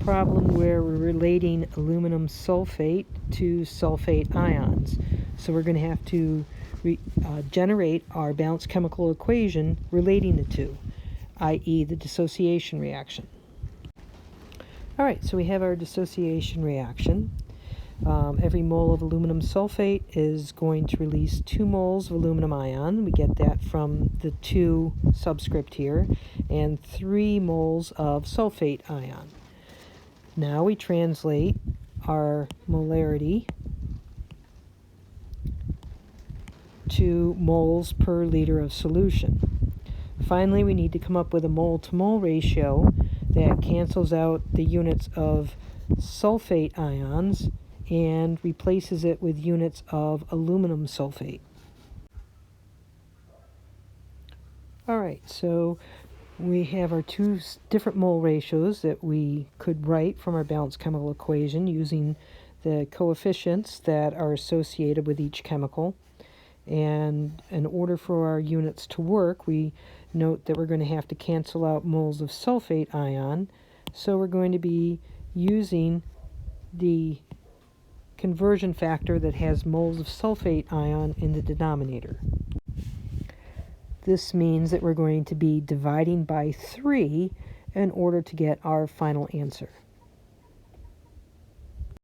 problem where we're relating aluminum sulfate to sulfate ions. So we're going to have to generate our balanced chemical equation relating the two, i.e. the dissociation reaction. Alright, so we have our dissociation reaction. Every mole of aluminum sulfate is going to release 2 moles of aluminum ion. We get that from the 2 subscript here, and 3 moles of sulfate ion. Now we translate our molarity to moles per liter of solution. Finally, we need to come up with a mole-to-mole ratio that cancels out the units of sulfate ions and replaces it with units of aluminum sulfate. Alright, so we have our 2 different mole ratios that we could write from our balanced chemical equation using the coefficients that are associated with each chemical. And in order for our units to work, we note that we're going to have to cancel out moles of sulfate ion. So we're going to be using the conversion factor that has moles of sulfate ion in the denominator. This means that we're going to be dividing by 3 in order to get our final answer.